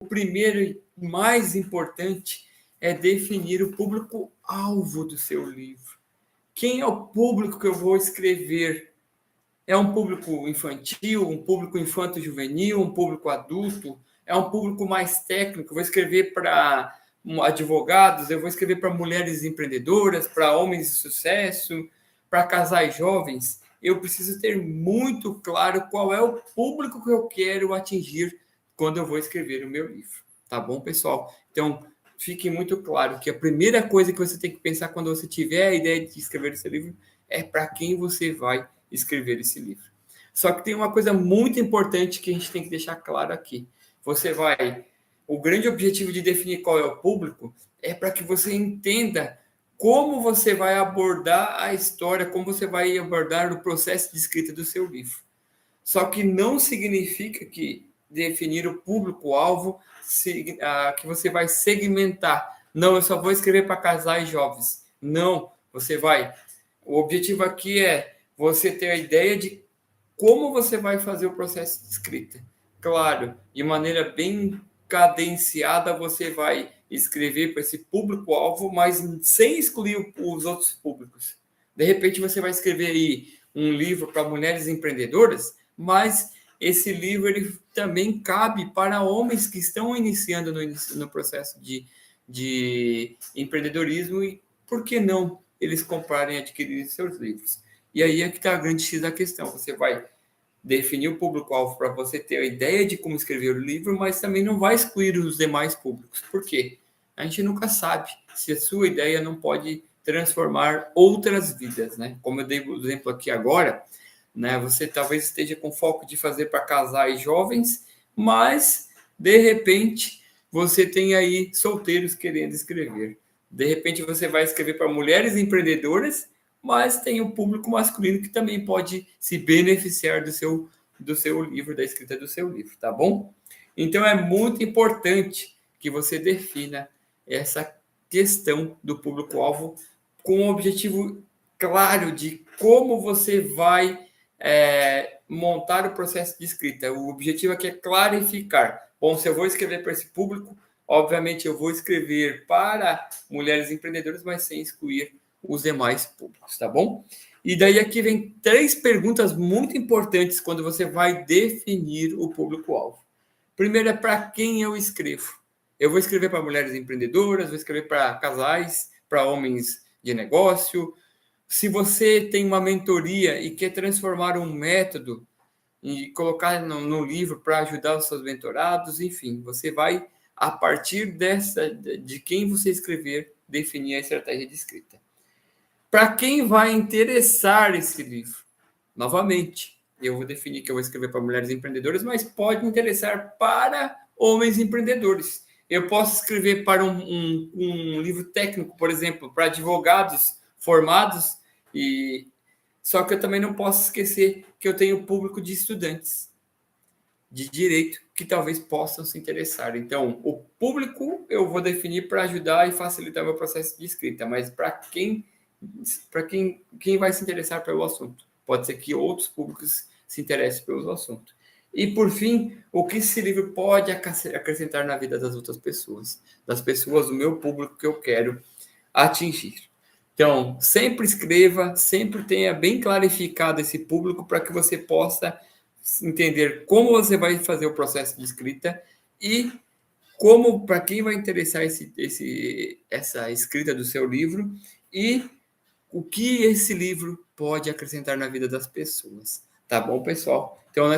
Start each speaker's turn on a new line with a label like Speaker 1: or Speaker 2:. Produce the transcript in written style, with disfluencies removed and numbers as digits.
Speaker 1: primeiro e mais importante é definir o público-alvo do seu livro. Quem é o público que eu vou escrever? É um público infantil, um público infanto-juvenil, um público adulto? É um público mais técnico? Eu vou escrever para advogados, eu vou escrever para mulheres empreendedoras, para homens de sucesso, para casais jovens. Eu preciso ter muito claro qual é o público que eu quero atingir quando eu vou escrever o meu livro. Tá bom, pessoal? Então, fique muito claro que a primeira coisa que você tem que pensar quando você tiver a ideia de escrever esse livro é para quem você vai escrever esse livro. Só que tem uma coisa muito importante que a gente tem que deixar claro aqui. O grande objetivo de definir qual é o público é para que você entenda como você vai abordar a história, como você vai abordar o processo de escrita do seu livro. Só que não significa que definir o público-alvo que você vai segmentar. Não, eu só vou escrever para casais jovens. Não, o objetivo aqui é você ter a ideia de como você vai fazer o processo de escrita. Claro, de maneira bem cadenciada, você vai escrever para esse público-alvo, mas sem excluir os outros públicos. De repente, você vai escrever aí um livro para mulheres empreendedoras, mas esse livro ele também cabe para homens que estão iniciando no processo de empreendedorismo e, por que não, eles comprarem e adquirirem seus livros. E aí é que está a grande X da questão. Você vai definir o público-alvo para você ter a ideia de como escrever o livro, mas também não vai excluir os demais públicos. Por quê? A gente nunca sabe se a sua ideia não pode transformar outras vidas, né? Como eu dei o exemplo aqui agora, né? Você talvez esteja com foco de fazer para casais jovens, mas, de repente, você tem aí solteiros querendo escrever. De repente, você vai escrever para mulheres empreendedoras, mas tem o público masculino que também pode se beneficiar do seu livro, da escrita do seu livro, tá bom? Então, é muito importante que você defina essa questão do público-alvo com um objetivo claro de como você vai montar o processo de escrita. O objetivo aqui é clarificar. Bom, se eu vou escrever para esse público, obviamente eu vou escrever para mulheres empreendedoras, mas sem excluir os demais públicos, tá bom? E daí aqui vem 3 perguntas muito importantes quando você vai definir o público-alvo. Primeiro é para quem eu escrevo. Eu vou escrever para mulheres empreendedoras, vou escrever para casais, para homens de negócio. Se você tem uma mentoria e quer transformar um método e colocar no livro para ajudar os seus mentorados, enfim, você vai, a partir de quem você escrever, definir a estratégia de escrita. Para quem vai interessar esse livro? Novamente, eu vou definir que eu vou escrever para mulheres empreendedoras, mas pode interessar para homens empreendedores. Eu posso escrever para um livro técnico, por exemplo, para advogados formados, só que eu também não posso esquecer que eu tenho público de estudantes de direito que talvez possam se interessar. Então, o público eu vou definir para ajudar e facilitar meu processo de escrita, mas para quem vai se interessar pelo assunto? Pode ser que outros públicos se interessem pelo assunto. E, por fim, o que esse livro pode acrescentar na vida das outras pessoas, das pessoas do meu público que eu quero atingir. Então, sempre escreva, sempre tenha bem clarificado esse público para que você possa entender como você vai fazer o processo de escrita e como, para quem vai interessar essa escrita do seu livro e o que esse livro pode acrescentar na vida das pessoas. Tá bom, pessoal? Então, nós